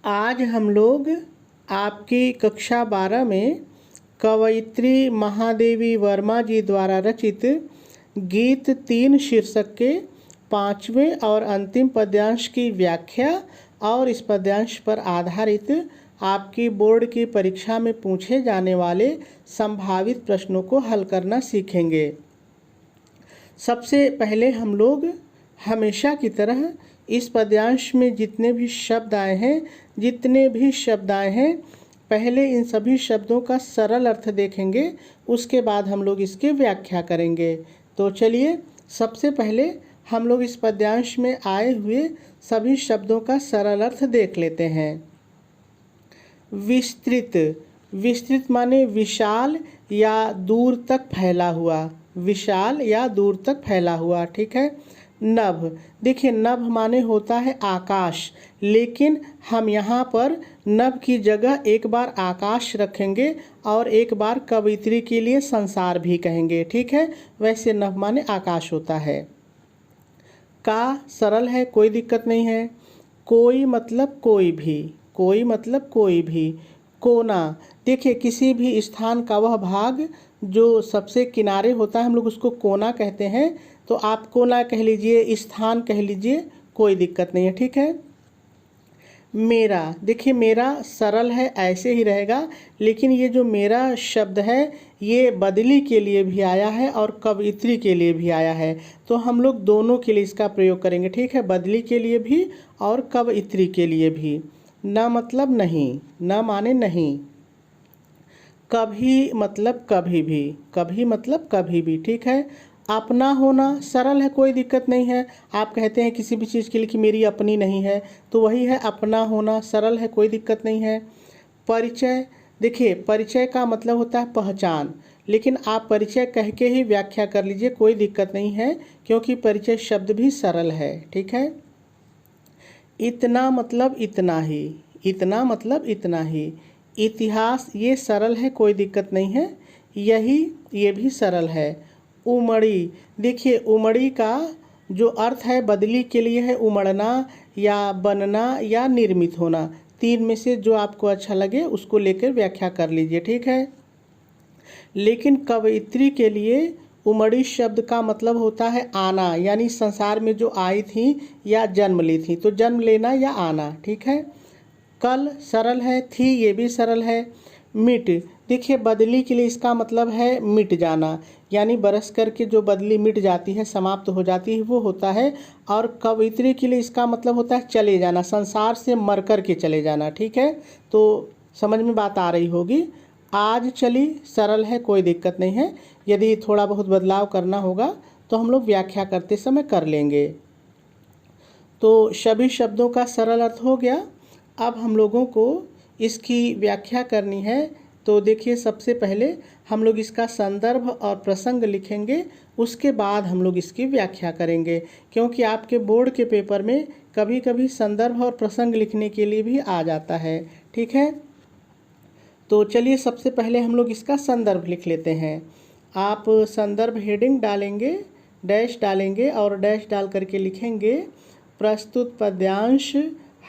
आज हम लोग आपकी कक्षा 12 में कवयित्री महादेवी वर्मा जी द्वारा रचित गीत 3 शीर्षक के 5वें और अंतिम पद्यांश की व्याख्या और इस पद्यांश पर आधारित आपकी बोर्ड की परीक्षा में पूछे जाने वाले संभावित प्रश्नों को हल करना सीखेंगे। सबसे पहले हम लोग हमेशा की तरह इस पद्यांश में जितने भी शब्द आए हैं पहले इन सभी शब्दों का सरल अर्थ देखेंगे, उसके बाद हम लोग इसकी व्याख्या करेंगे। तो चलिए सबसे पहले हम लोग इस पद्यांश में आए हुए सभी शब्दों का सरल अर्थ देख लेते हैं। विस्तृत, विस्तृत माने विशाल या दूर तक फैला हुआ, विशाल या दूर तक फैला हुआ, ठीक है। नभ, देखिए नभ माने होता है आकाश, लेकिन हम यहाँ पर नभ की जगह एक बार आकाश रखेंगे और एक बार कवयित्री के लिए संसार भी कहेंगे, ठीक है। वैसे नभ माने आकाश होता है। का सरल है, कोई दिक्कत नहीं है। कोई मतलब कोई भी, कोई मतलब कोई भी। कोना, देखिए किसी भी स्थान का वह भाग जो सबसे किनारे होता है हम लोग उसको कोना कहते हैं, तो आप कोना कह लीजिए, स्थान कह लीजिए, कोई दिक्कत नहीं है, ठीक है। मेरा, देखिए मेरा सरल है, ऐसे ही रहेगा, लेकिन ये जो मेरा शब्द है ये बदली के लिए भी आया है और कवयित्री के लिए भी आया है, तो हम लोग दोनों के लिए इसका प्रयोग करेंगे, ठीक है। बदली के लिए भी और कवयित्री के लिए भी। न मतलब नहीं, न माने नहीं। कभी मतलब कभी भी, कभी मतलब कभी भी, ठीक है। अपना होना सरल है, कोई दिक्कत नहीं है। आप कहते हैं किसी भी चीज़ के लिए कि मेरी अपनी नहीं है, तो वही है अपना होना, सरल है, कोई दिक्कत नहीं है। परिचय, देखिए परिचय का मतलब होता है पहचान, लेकिन आप परिचय कह के ही व्याख्या कर लीजिए, कोई दिक्कत नहीं है, क्योंकि परिचय शब्द भी सरल है, ठीक है। इतना मतलब इतना ही, इतना मतलब इतना ही। इतिहास, ये सरल है, कोई दिक्कत नहीं है। यही, ये भी सरल है। उमड़ी, देखिए उमड़ी का जो अर्थ है बदली के लिए है उमड़ना या बनना या निर्मित होना, तीन में से जो आपको अच्छा लगे उसको लेकर व्याख्या कर लीजिए, ठीक है। लेकिन कवयित्री के लिए उमड़ी शब्द का मतलब होता है आना, यानी संसार में जो आई थी या जन्म ली थी, तो जन्म लेना या आना, ठीक है। कल सरल है, थी ये भी सरल है। मिट, देखिए बदली के लिए इसका मतलब है मिट जाना, यानी बरस करके जो बदली मिट जाती है, समाप्त हो जाती है, वो होता है। और कवयित्री के लिए इसका मतलब होता है चले जाना, संसार से मर कर के चले जाना, ठीक है। तो समझ में बात आ रही होगी। आज चली सरल है, कोई दिक्कत नहीं है, यदि थोड़ा बहुत बदलाव करना होगा तो हम लोग व्याख्या करते समय कर लेंगे। तो सभी शब्दों का सरल अर्थ हो गया। अब हम लोगों को इसकी व्याख्या करनी है, तो देखिए सबसे पहले हम लोग इसका संदर्भ और प्रसंग लिखेंगे, उसके बाद हम लोग इसकी व्याख्या करेंगे, क्योंकि आपके बोर्ड के पेपर में कभी कभी संदर्भ और प्रसंग लिखने के लिए भी आ जाता है, ठीक है। तो चलिए सबसे पहले हम लोग इसका संदर्भ लिख लेते हैं। आप संदर्भ हेडिंग डालेंगे, डैश डालेंगे और डैश डाल करके लिखेंगे प्रस्तुत पद्यांश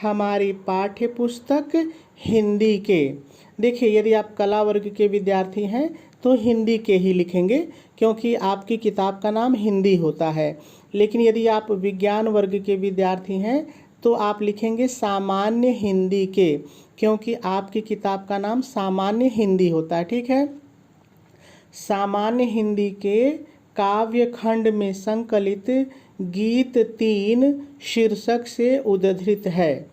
हमारी पाठ्य पुस्तक हिंदी के। देखिए यदि आप कला वर्ग के विद्यार्थी हैं तो हिंदी के ही लिखेंगे, क्योंकि आपकी किताब का नाम हिंदी होता है। लेकिन यदि आप विज्ञान वर्ग के विद्यार्थी हैं तो आप लिखेंगे सामान्य हिंदी के, क्योंकि आपकी किताब का नाम सामान्य हिंदी होता है, ठीक है। सामान्य हिंदी के काव्य खंड में संकलित गीत 3 शीर्षक से उद्धृत है।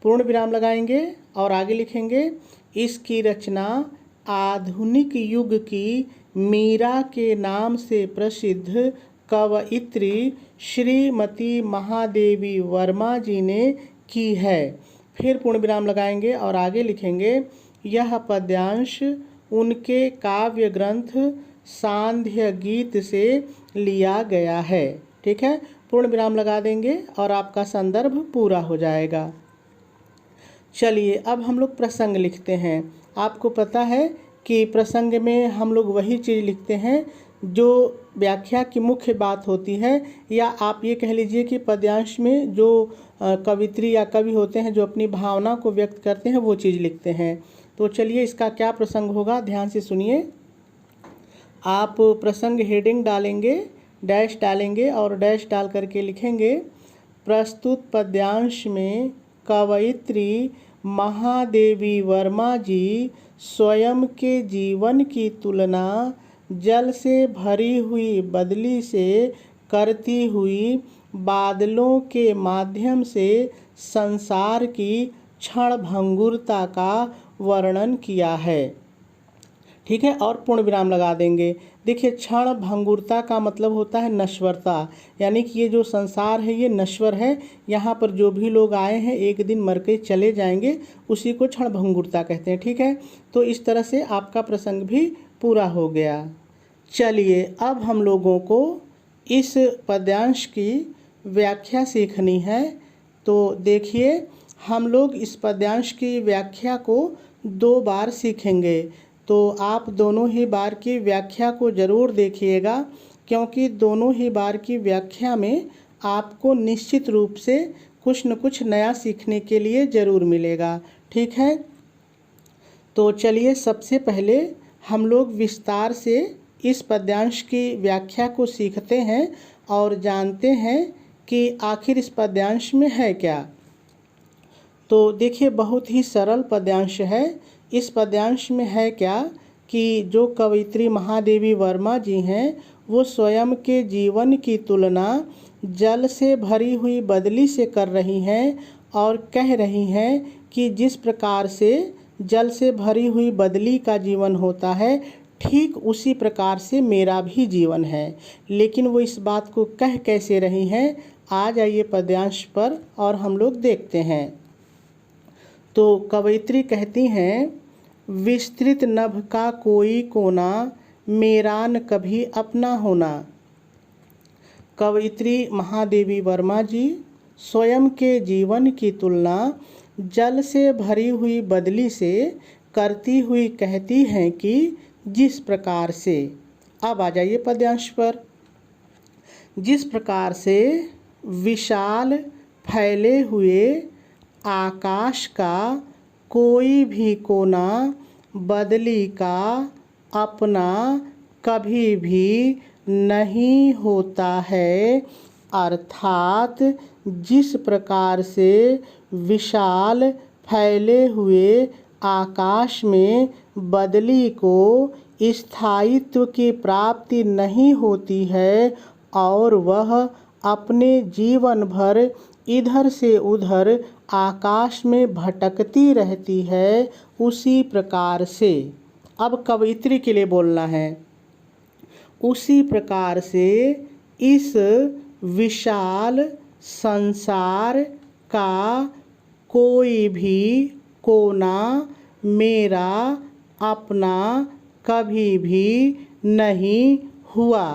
पूर्ण विराम लगाएंगे और आगे लिखेंगे इसकी रचना आधुनिक युग की मीरा के नाम से प्रसिद्ध कवयित्री श्रीमती महादेवी वर्मा जी ने की है। फिर पूर्ण विराम लगाएंगे और आगे लिखेंगे यह पद्यांश उनके काव्य ग्रंथ सांध्य गीत से लिया गया है, ठीक है। पूर्ण विराम लगा देंगे और आपका संदर्भ पूरा हो जाएगा। चलिए अब हम लोग प्रसंग लिखते हैं। आपको पता है कि प्रसंग में हम लोग वही चीज़ लिखते हैं जो व्याख्या की मुख्य बात होती है, या आप ये कह लीजिए कि पद्यांश में जो कवित्री या कवि होते हैं जो अपनी भावना को व्यक्त करते हैं वो चीज़ लिखते हैं। तो चलिए इसका क्या प्रसंग होगा, ध्यान से सुनिए। आप प्रसंग हेडिंग डालेंगे, डैश डालेंगे और डैश डाल करके लिखेंगे, प्रस्तुत पद्यांश में कवयित्री महादेवी वर्मा जी स्वयं के जीवन की तुलना जल से भरी हुई बदली से करती हुई बादलों के माध्यम से संसार की क्षणभंगुरता का वर्णन किया है। ठीक है, और पूर्ण विराम लगा देंगे। देखिए, क्षण भंगुरता का मतलब होता है नश्वरता, यानी कि ये जो संसार है ये नश्वर है, यहाँ पर जो भी लोग आए हैं एक दिन मर के चले जाएंगे, उसी को क्षण भंगुरता कहते हैं। ठीक है, तो इस तरह से आपका प्रसंग भी पूरा हो गया। चलिए अब हम लोगों को इस पद्यांश की व्याख्या सीखनी है। तो देखिए, हम लोग इस पद्यांश की व्याख्या को 2 बार सीखेंगे, तो आप दोनों ही बार की व्याख्या को ज़रूर देखिएगा, क्योंकि दोनों ही बार की व्याख्या में आपको निश्चित रूप से कुछ न कुछ नया सीखने के लिए ज़रूर मिलेगा। ठीक है, तो चलिए सबसे पहले हम लोग विस्तार से इस पद्यांश की व्याख्या को सीखते हैं और जानते हैं कि आखिर इस पद्यांश में है क्या। तो देखिए, बहुत ही सरल पद्यांश है। इस पद्यांश में है क्या कि जो कवयित्री महादेवी वर्मा जी हैं वो स्वयं के जीवन की तुलना जल से भरी हुई बदली से कर रही हैं और कह रही हैं कि जिस प्रकार से जल से भरी हुई बदली का जीवन होता है, ठीक उसी प्रकार से मेरा भी जीवन है। लेकिन वो इस बात को कह कैसे रही हैं, आ जाइए पद्यांश पर और हम लोग देखते हैं। तो कवयित्री कहती हैं, विस्तृत नभ का कोई कोना मेरा न कभी अपना होना। कवयित्री महादेवी वर्मा जी स्वयं के जीवन की तुलना जल से भरी हुई बदली से करती हुई कहती हैं कि जिस प्रकार से, अब आ जाइए पद्यांश पर, जिस प्रकार से विशाल फैले हुए आकाश का कोई भी कोना बदली का अपना कभी भी नहीं होता है, अर्थात जिस प्रकार से विशाल फैले हुए आकाश में बदली को स्थायित्व की प्राप्ति नहीं होती है और वह अपने जीवन भर इधर से उधर आकाश में भटकती रहती है, उसी प्रकार से, अब कवयित्री के लिए बोलना है, उसी प्रकार से इस विशाल संसार का कोई भी कोना मेरा अपना कभी भी नहीं हुआ,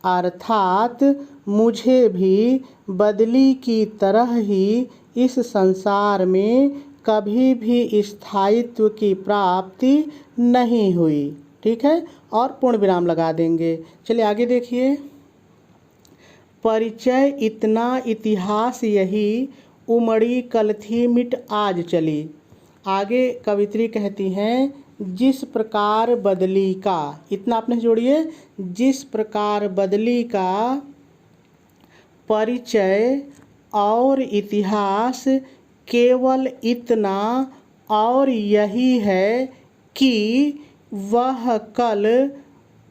अर्थात मुझे भी बदली की तरह ही इस संसार में कभी भी स्थायित्व की प्राप्ति नहीं हुई। ठीक है, और पूर्ण विराम लगा देंगे। चलिए आगे देखिए, परिचय इतना इतिहास यही उमड़ी कल थी मिट आज चली। आगे कवित्री कहती हैं, जिस प्रकार बदली का, इतना आपने जोड़िए, जिस प्रकार बदली का परिचय और इतिहास केवल इतना और यही है कि वह कल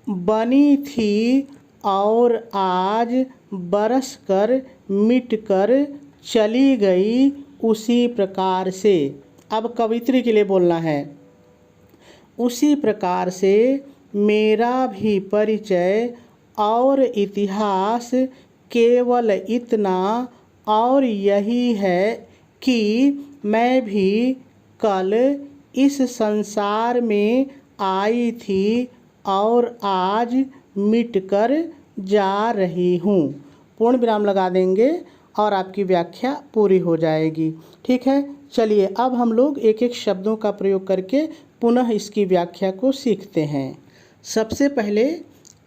बनी थी और आज बरस कर मिट कर चली गई, उसी प्रकार से, अब कवित्री के लिए बोलना है, उसी प्रकार से मेरा भी परिचय और इतिहास केवल इतना और यही है कि मैं भी कल इस संसार में आई थी और आज मिटकर जा रही हूँ। पूर्ण विराम लगा देंगे और आपकी व्याख्या पूरी हो जाएगी। ठीक है, चलिए अब हम लोग एक एक शब्दों का प्रयोग करके पुनः इसकी व्याख्या को सीखते हैं। सबसे पहले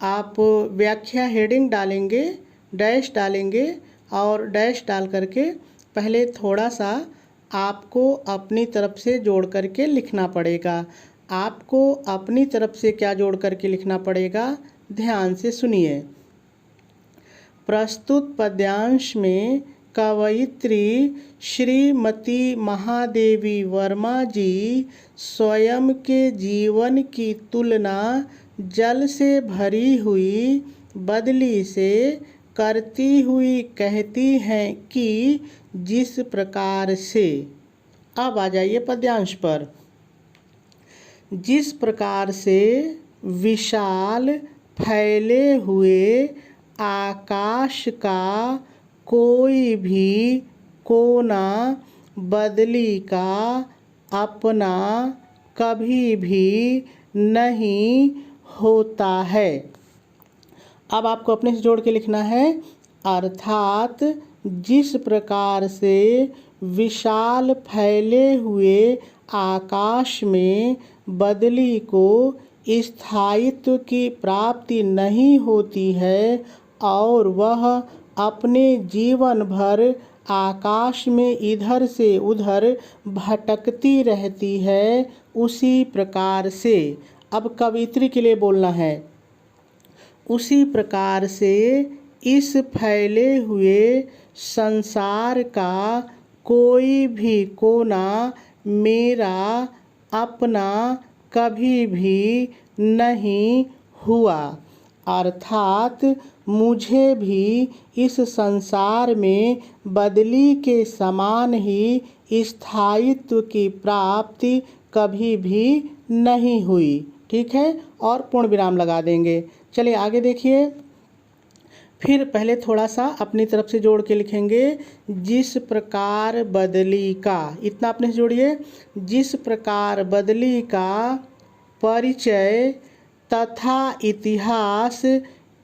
आप व्याख्या हेडिंग डालेंगे, डैश डालेंगे और डैश डाल करके पहले थोड़ा सा आपको अपनी तरफ से जोड़ करके लिखना पड़ेगा। आपको अपनी तरफ से क्या जोड़ करके लिखना पड़ेगा, ध्यान से सुनिए। प्रस्तुत पद्यांश में कवयित्री श्रीमती महादेवी वर्मा जी स्वयं के जीवन की तुलना जल से भरी हुई बदली से करती हुई कहती हैं कि जिस प्रकार से, अब आ जाइए पद्यांश पर। जिस प्रकार से विशाल फैले हुए आकाश का कोई भी कोना बदली का अपना कभी भी नहीं होता है। अब आपको अपने से जोड़ के लिखना है, अर्थात जिस प्रकार से विशाल फैले हुए आकाश में बदली को स्थायित्व की प्राप्ति नहीं होती है और वह अपने जीवन भर आकाश में इधर से उधर भटकती रहती है, उसी प्रकार से, अब कवियत्री के लिए बोलना है, उसी प्रकार से इस फैले हुए संसार का कोई भी कोना मेरा अपना कभी भी नहीं हुआ। अर्थात मुझे भी इस संसार में बदली के समान ही स्थायित्व की प्राप्ति कभी भी नहीं हुई। ठीक है, और पूर्ण विराम लगा देंगे। चलिए आगे देखिए। फिर पहले थोड़ा सा अपनी तरफ से जोड़ के लिखेंगे, जिस प्रकार बदली का, इतना अपने से जोड़िए। जिस प्रकार बदली का परिचय तथा इतिहास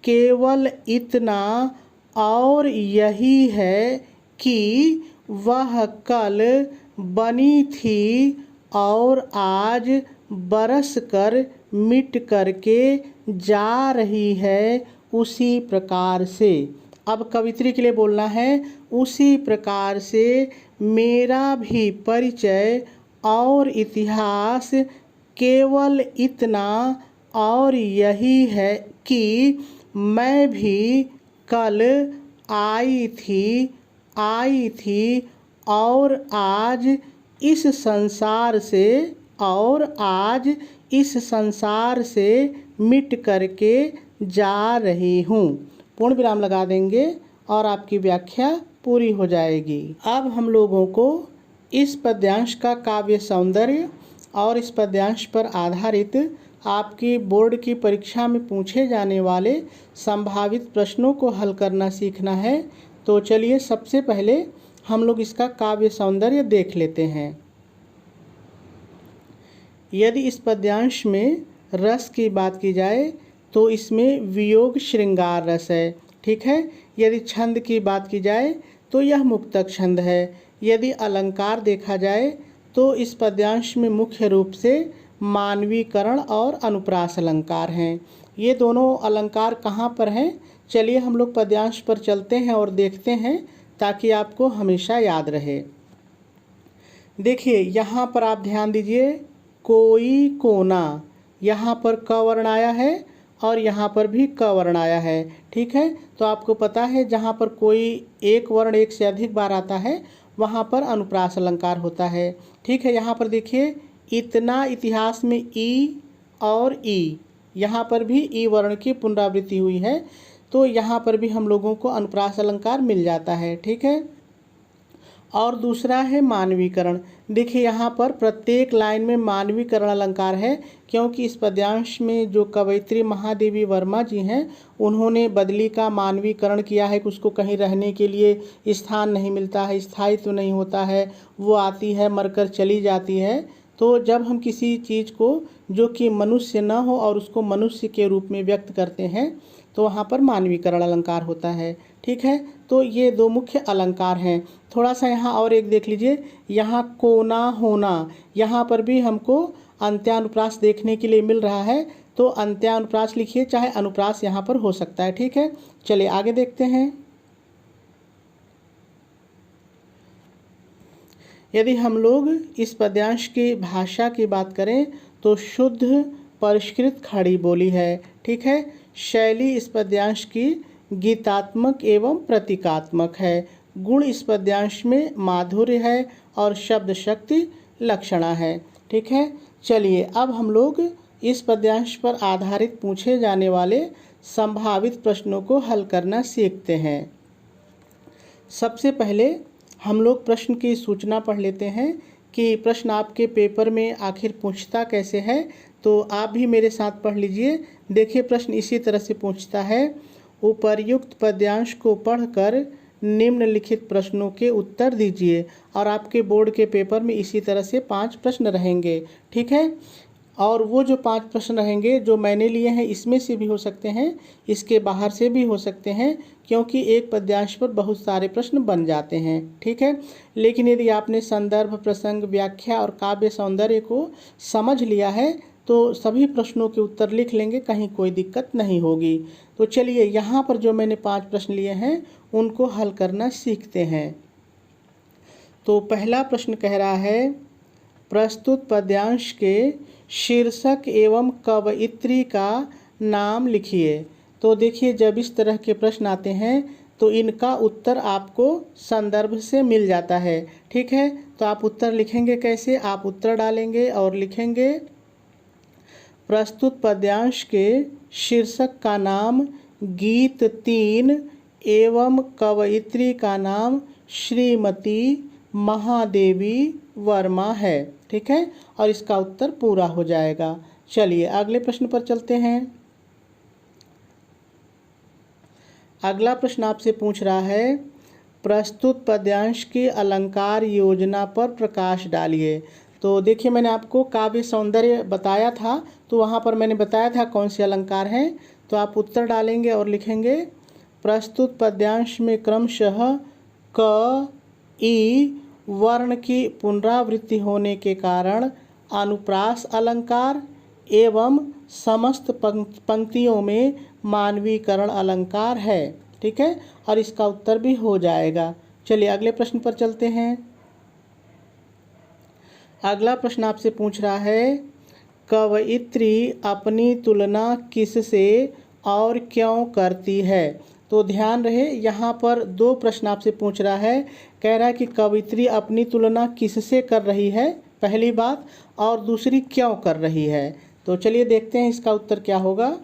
केवल इतना और यही है कि वह कल बनी थी और आज बरस कर मिट करके जा रही है, उसी प्रकार से। अब कवित्री के लिए बोलना है, उसी प्रकार से मेरा भी परिचय और इतिहास केवल इतना और यही है कि मैं भी कल आई थी और आज इस संसार से मिट करके जा रही हूँ। पूर्ण विराम लगा देंगे और आपकी व्याख्या पूरी हो जाएगी। अब हम लोगों को इस पद्यांश का काव्य सौंदर्य और इस पद्यांश पर आधारित आपकी बोर्ड की परीक्षा में पूछे जाने वाले संभावित प्रश्नों को हल करना सीखना है। तो चलिए सबसे पहले हम लोग इसका काव्य सौंदर्य देख लेते हैं। यदि इस पद्यांश में रस की बात की जाए तो इसमें वियोग श्रृंगार रस है। ठीक है। यदि छंद की बात की जाए तो यह मुक्तक छंद है। यदि अलंकार देखा जाए तो इस पद्यांश में मुख्य रूप से मानवीकरण और अनुप्रास अलंकार हैं। ये दोनों अलंकार कहाँ पर हैं, चलिए हम लोग पद्यांश पर चलते हैं और देखते हैं ताकि आपको हमेशा याद रहे। देखिए यहाँ पर आप ध्यान दीजिए, कोई कोना, यहाँ पर क वर्ण आया है और यहाँ पर भी क वर्ण आया है। ठीक है, तो आपको पता है जहाँ पर कोई एक वर्ण एक से अधिक बार आता है वहाँ पर अनुप्रास अलंकार होता है। ठीक है, यहाँ पर देखिए इतना इतिहास में ई और ई, यहाँ पर भी ई वर्ण की पुनरावृत्ति हुई है, तो यहाँ पर भी हम लोगों को अनुप्रास अलंकार मिल जाता है। ठीक है, और दूसरा है मानवीकरण। देखिए यहाँ पर प्रत्येक लाइन में मानवीकरण अलंकार है, क्योंकि इस पद्यांश में जो कवयित्री महादेवी वर्मा जी हैं उन्होंने बदली का मानवीकरण किया है कि उसको कहीं रहने के लिए स्थान नहीं मिलता है, स्थायित्व नहीं होता है, वो आती है मरकर चली जाती है। तो जब हम किसी चीज़ को जो कि मनुष्य न हो और उसको मनुष्य के रूप में व्यक्त करते हैं तो वहाँ पर मानवीकरण अलंकार होता है। ठीक है, तो ये दो मुख्य अलंकार हैं। थोड़ा सा यहाँ और एक देख लीजिए, यहाँ कोना होना, यहाँ पर भी हमको अंत्यानुप्रास देखने के लिए मिल रहा है। तो अंत्यानुप्रास लिखिए, चाहे अनुप्रास यहाँ पर हो सकता है। ठीक है, चलिए आगे देखते हैं। यदि हम लोग इस पद्यांश की भाषा की बात करें तो शुद्ध परिष्कृत खड़ी बोली है। ठीक है, शैली इस पद्यांश की गीतात्मक एवं प्रतीकात्मक है। गुण इस पद्यांश में माधुर्य है और शब्द शक्ति लक्षणा है। ठीक है, चलिए अब हम लोग इस पद्यांश पर आधारित पूछे जाने वाले संभावित प्रश्नों को हल करना सीखते हैं। सबसे पहले हम लोग प्रश्न की सूचना पढ़ लेते हैं कि प्रश्न आपके पेपर में आखिर पूछता कैसे है। तो आप भी मेरे साथ पढ़ लीजिए। देखिए, प्रश्न इसी तरह से पूछता है, उपर्युक्त पद्यांश को पढ़कर निम्नलिखित प्रश्नों के उत्तर दीजिए। और आपके बोर्ड के पेपर में इसी तरह से 5 प्रश्न रहेंगे। ठीक है, और वो जो 5 प्रश्न रहेंगे जो मैंने लिए हैं, इसमें से भी हो सकते हैं, इसके बाहर से भी हो सकते हैं, क्योंकि एक पद्यांश पर बहुत सारे प्रश्न बन जाते हैं। ठीक है, लेकिन यदि आपने संदर्भ, प्रसंग, व्याख्या और काव्य सौंदर्य को समझ लिया है तो सभी प्रश्नों के उत्तर लिख लेंगे, कहीं कोई दिक्कत नहीं होगी। तो चलिए यहाँ पर जो मैंने 5 प्रश्न लिए हैं उनको हल करना सीखते हैं। तो पहला प्रश्न कह रहा है, प्रस्तुत पद्यांश के शीर्षक एवं कवयित्री का नाम लिखिए। तो देखिए, जब इस तरह के प्रश्न आते हैं तो इनका उत्तर आपको संदर्भ से मिल जाता है। ठीक है, तो आप उत्तर लिखेंगे कैसे? आप उत्तर डालेंगे और लिखेंगे, प्रस्तुत पद्यांश के शीर्षक का नाम गीत 3 एवं कवयित्री का नाम श्रीमती महादेवी वर्मा है। ठीक है, और इसका उत्तर पूरा हो जाएगा। चलिए अगले प्रश्न पर चलते हैं। अगला प्रश्न आपसे पूछ रहा है, प्रस्तुत पद्यांश की अलंकार योजना पर प्रकाश डालिए। तो देखिए, मैंने आपको काव्य सौंदर्य बताया था, तो वहाँ पर मैंने बताया था कौन से अलंकार हैं। तो आप उत्तर डालेंगे और लिखेंगे, प्रस्तुत पद्यांश में क्रमशः क, ई वर्ण की पुनरावृत्ति होने के कारण अनुप्रास अलंकार एवं समस्त पंक्तियों में मानवीकरण अलंकार है। ठीक है, और इसका उत्तर भी हो जाएगा। चलिए अगले प्रश्न पर चलते हैं। अगला प्रश्न आपसे पूछ रहा है, कवयित्री अपनी तुलना किससे और क्यों करती है? तो ध्यान रहे, यहाँ पर 2 प्रश्न आपसे पूछ रहा है। कह रहा है कि कवयित्री अपनी तुलना किससे कर रही है, पहली बात, और दूसरी क्यों कर रही है। तो चलिए देखते हैं इसका उत्तर क्या होगा।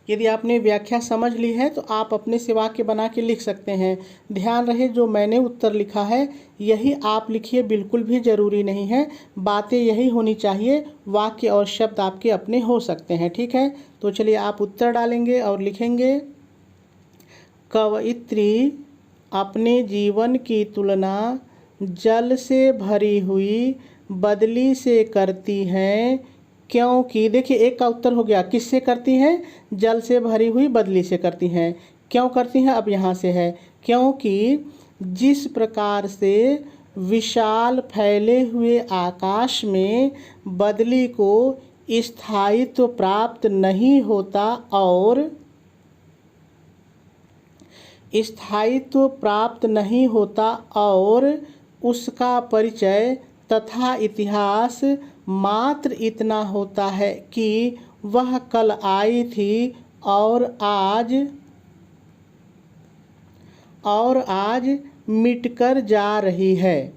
यदि आपने व्याख्या समझ ली है तो आप अपने से वाक्य बना के लिख सकते हैं। ध्यान रहे, जो मैंने उत्तर लिखा है यही आप लिखिए, बिल्कुल भी ज़रूरी नहीं है, बातें यही होनी चाहिए, वाक्य और शब्द आपके अपने हो सकते हैं। ठीक है, तो चलिए आप उत्तर डालेंगे और लिखेंगे, कवयित्री अपने जीवन की तुलना जल से भरी हुई बदली से करती हैं, क्योंकि देखिए, एक का उत्तर हो गया, किससे करती हैं? जल से भरी हुई बदली से करती हैं। क्यों करती हैं? अब यहाँ से है, क्योंकि जिस प्रकार से विशाल फैले हुए आकाश में बदली को स्थायित्व प्राप्त नहीं होता और उसका परिचय तथा इतिहास मात्र इतना होता है कि वह कल आई थी और आज मिटकर जा रही है,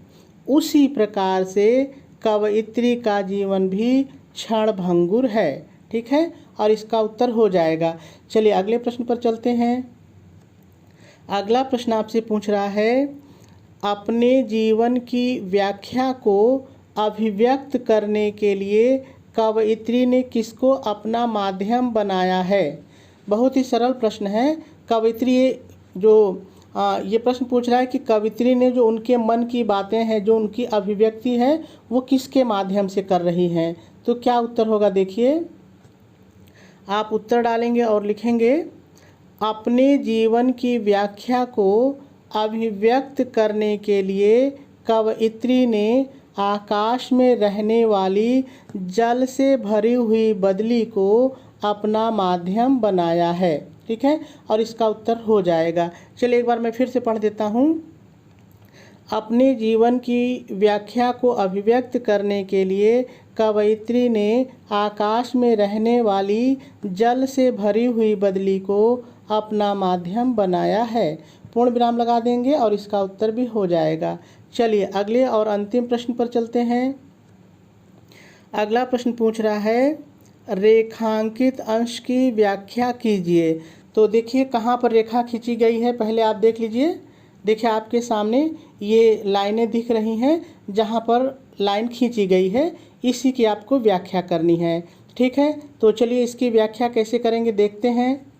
उसी प्रकार से कवयित्री का जीवन भी क्षणभंगुर है। ठीक है, और इसका उत्तर हो जाएगा। चलिए अगले प्रश्न पर चलते हैं। अगला प्रश्न आपसे पूछ रहा है, अपने जीवन की व्याख्या को अभिव्यक्त करने के लिए कवयित्री ने किसको अपना माध्यम बनाया है? बहुत ही सरल प्रश्न है। कवयित्री ये प्रश्न पूछ रहा है कि कवयित्री ने जो उनके मन की बातें हैं, जो उनकी अभिव्यक्ति है, वो किसके माध्यम से कर रही हैं। तो क्या उत्तर होगा? देखिए, आप उत्तर डालेंगे और लिखेंगे, अपने जीवन की व्याख्या को अभिव्यक्त करने के लिए कवयित्री ने आकाश में रहने वाली जल से भरी हुई बदली को अपना माध्यम बनाया है। ठीक है, और इसका उत्तर हो जाएगा। चलिए एक बार मैं फिर से पढ़ देता हूँ। अपने जीवन की व्याख्या को अभिव्यक्त करने के लिए कवयित्री ने आकाश में रहने वाली जल से भरी हुई बदली को अपना माध्यम बनाया है। पूर्ण विराम लगा देंगे और इसका उत्तर भी हो जाएगा। चलिए अगले और अंतिम प्रश्न पर चलते हैं। अगला प्रश्न पूछ रहा है, रेखांकित अंश की व्याख्या कीजिए। तो देखिए कहाँ पर रेखा खींची गई है, पहले आप देख लीजिए। देखिए आपके सामने ये लाइनें दिख रही हैं, जहाँ पर लाइन खींची गई है, इसी की आपको व्याख्या करनी है। ठीक है, तो चलिए इसकी व्याख्या कैसे करेंगे देखते हैं।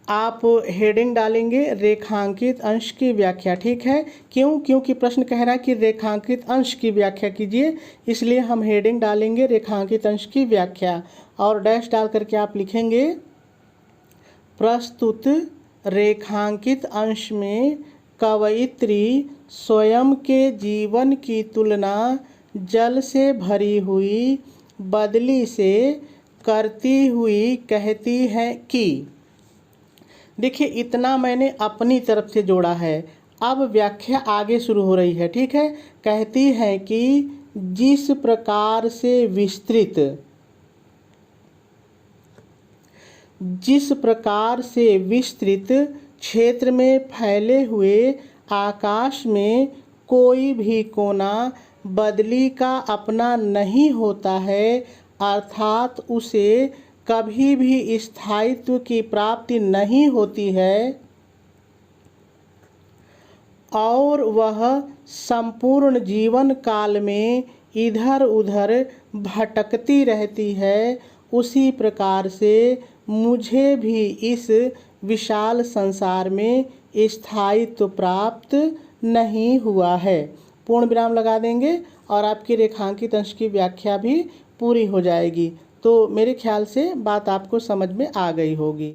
आप हेडिंग डालेंगे रेखांकित अंश की व्याख्या। ठीक है, क्योंकि प्रश्न कह रहा है कि रेखांकित अंश की व्याख्या कीजिए, इसलिए हम हेडिंग डालेंगे रेखांकित अंश की व्याख्या और डैश डाल करके आप लिखेंगे, प्रस्तुत रेखांकित अंश में कवयित्री स्वयं के जीवन की तुलना जल से भरी हुई बदली से करती हुई कहती है कि। देखिए इतना मैंने अपनी तरफ से जोड़ा है, अब व्याख्या आगे शुरू हो रही है। ठीक है, कहती है कि जिस प्रकार से विस्तृत क्षेत्र में फैले हुए आकाश में कोई भी कोना बदली का अपना नहीं होता है, अर्थात उसे कभी भी स्थायित्व की प्राप्ति नहीं होती है और वह संपूर्ण जीवन काल में इधर उधर भटकती रहती है, उसी प्रकार से मुझे भी इस विशाल संसार में स्थायित्व प्राप्त नहीं हुआ है। पूर्ण विराम लगा देंगे और आपकी रेखांकित अंश की व्याख्या भी पूरी हो जाएगी। तो मेरे ख्याल से बात आपको समझ में आ गई होगी।